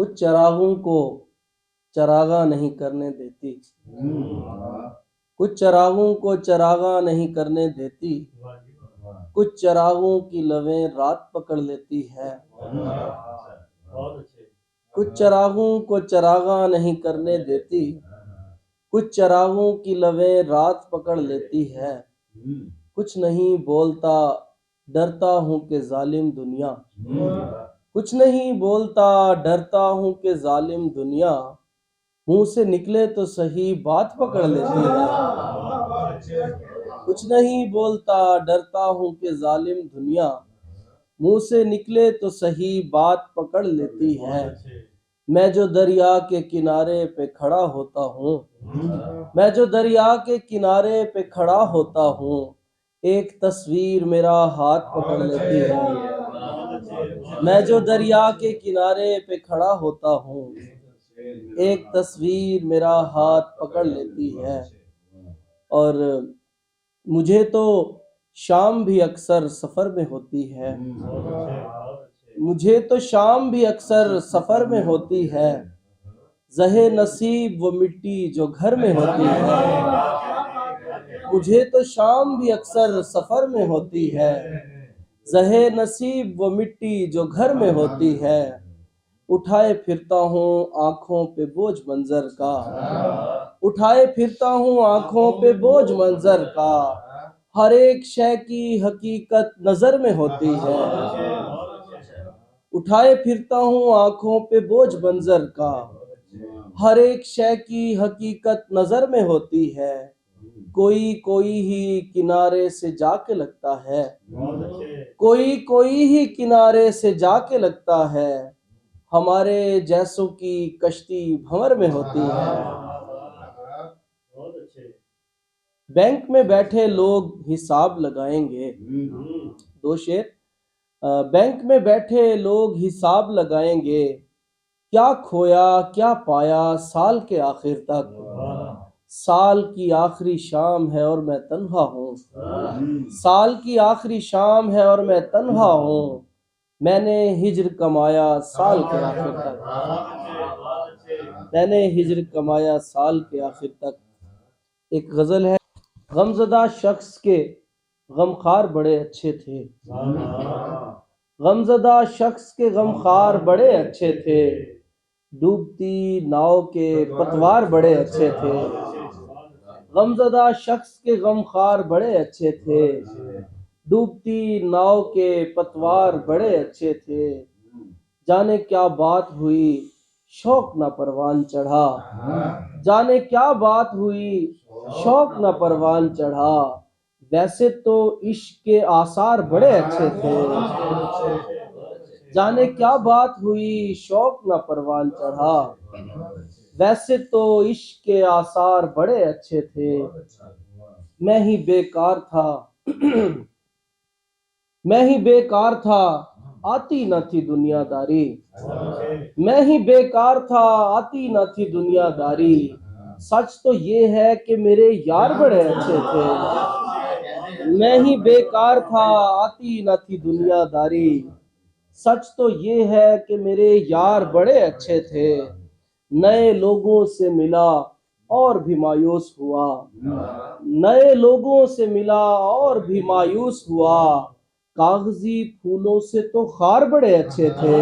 کچھ چراغوں کو چراغاں نہیں کرنے دیتی، کچھ چراغوں کو چراغاں نہیں کرنے دیتی، کچھ چراغوں کی لویں رات پکڑ لیتی ہے، کچھ چراغوں کو چراغاں نہیں کرنے دیتی، کچھ چراغوں کی لویں رات پکڑ لیتی ہے، کچھ نہیں بولتا ڈرتا ہوں کہ ظالم دنیا، کچھ نہیں بولتا ڈرتا ہوں کہ ظالم دنیا، منہ سے نکلے تو صحیح بات پکڑ لیتی ہے، کچھ نہیں بولتا ڈرتا ہوں کہ ظالم دنیا، منہ سے نکلے تو صحیح بات پکڑ لیتی ہے، میں جو دریا کے کنارے پہ کھڑا ہوتا ہوں، میں جو دریا کے کنارے پہ کھڑا ہوتا ہوں، ایک تصویر میرا ہاتھ پکڑ لیتی ہے، میں جو دریا کے کنارے پہ کھڑا ہوتا ہوں، ایک تصویر میرا ہاتھ پکڑ لیتی ہے، اور مجھے تو شام بھی اکثر سفر میں ہوتی ہے، مجھے تو شام بھی اکثر سفر میں ہوتی ہے، زہے نصیب وہ مٹی جو گھر میں ہوتی ہے، مجھے تو شام بھی اکثر سفر میں ہوتی ہے، زہے نصیب وہ مٹی جو گھر میں ہوتی ہے، اٹھائے پھرتا ہوں آنکھوں پہ بوجھ منظر کا، اٹھائے پھرتا ہوں آنکھوں پہ بوجھ منظر کا، ہر ایک شے کی حقیقت نظر میں ہوتی ہے، اٹھائے پھرتا ہوں آنکھوں پہ بوجھ منظر کا، ہر ایک شے کی حقیقت نظر میں ہوتی ہے، کوئی کوئی ہی کنارے سے جا کے لگتا ہے، کوئی کوئی ہی کنارے سے جا کے لگتا ہے، ہمارے جیسوں کی کشتی بھنور میں ہوتی ہے، بینک میں بیٹھے لوگ حساب لگائیں گے، دو شعر، بینک میں بیٹھے لوگ حساب لگائیں گے، کیا کھویا کیا پایا سال کے آخر تک، سال کی آخری شام ہے اور میں تنہا ہوں، سال کی آخری شام ہے اور میں تنہا ہوں، میں نے ہجر کمایا سال کے آخر تک، میں نے ہجر کمایا سال کے آخر تک۔ ایک غزل ہے، غمزدہ شخص کے غمخوار بڑے اچھے تھے، غمزدہ شخص کے غمخوار بڑے اچھے تھے، ڈوبتی ناؤ کے پتوار بڑے اچھے تھے، غمزدہ شخص کے غمخوار بڑے اچھے تھے، ڈوبتی ناؤ کے پتوار بڑے اچھے تھے، جانے کیا بات ہوئی شوق نہ پروان چڑھا، جانے کیا بات ہوئی شوق نہ پروان چڑھا، ویسے تو عشق کے آثار بڑے اچھے تھے، جانے کیا بات ہوئی شوق نہ پروان چڑھا، ویسے تو عشق کے آثار بڑے اچھے تھے، میں ہی بیکار تھا میں ہی بیکار تھا آتی نہ تھی دنیا داری، میں ہی بیکار تھا آتی نہ تھی دنیا داری، سچ تو یہ ہے کہ میرے یار بڑے اچھے تھے، میں ہی بیکار تھا آتی نہ تھی دنیا داری، سچ تو یہ ہے کہ میرے یار بڑے اچھے تھے، نئے لوگوں سے ملا اور بھی مایوس ہوا، نئے لوگوں سے ملا اور بھی مایوس ہوا، کاغذی پھولوں سے تو خار بڑے اچھے تھے،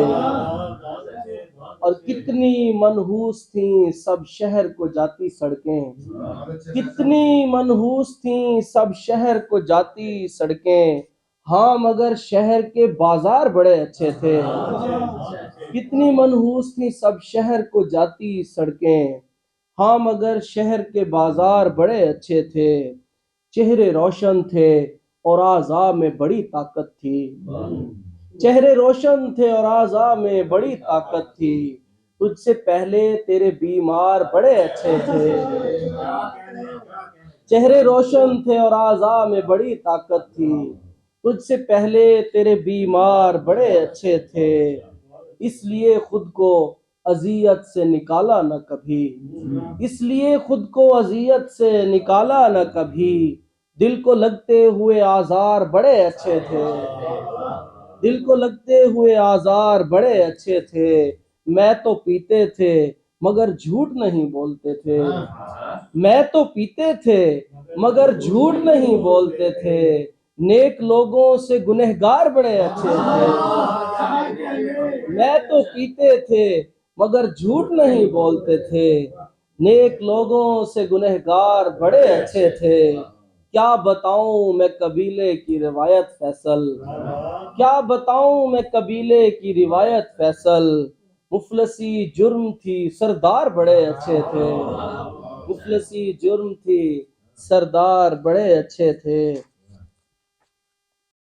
اور کتنی منحوس تھیں سب شہر کو جاتی سڑکیں، کتنی منحوس تھیں سب شہر کو جاتی سڑکیں، ہاں مگر شہر کے بازار بڑے اچھے تھے، کتنی منحوس تھیں سب شہر کو جاتی سڑکیں، ہاں مگر شہر کے بازار بڑے اچھے تھے، چہرے روشن تھے اور اعضاء میں بڑی طاقت تھی، چہرے روشن تھے اور اعضاء میں بڑی طاقت تھی، تجھ سے پہلے تیرے بیمار بڑے اچھے تھے، چہرے روشن تھے اور اعضاء میں بڑی طاقت تھی، تجھ سے پہلے تیرے بیمار بڑے اچھے تھے، اس لیے خود کو اذیت سے نکالا نہ کبھی، اس لیے خود کو اذیت سے نکالا نہ کبھی، دل کو لگتے ہوئے آزار بڑے اچھے تھے، دل کو لگتے ہوئے آزار بڑے اچھے تھے، میں تو پیتے تھے مگر جھوٹ نہیں بولتے تھے، میں تو پیتے تھے مگر جھوٹ نہیں بولتے تھے، نیک لوگوں سے گنہگار بڑے اچھے تھے، میں تو پیتے تھے مگر جھوٹ نہیں بولتے تھے، نیک لوگوں سے گنہگار بڑے اچھے تھے، کیا بتاؤں میں قبیلے کی روایت فیصل، کیا بتاؤں میں قبیلے کی روایت فیصل، مفلسی جرم تھی سردار بڑے اچھے تھے، مفلسی جرم تھی سردار بڑے اچھے تھے،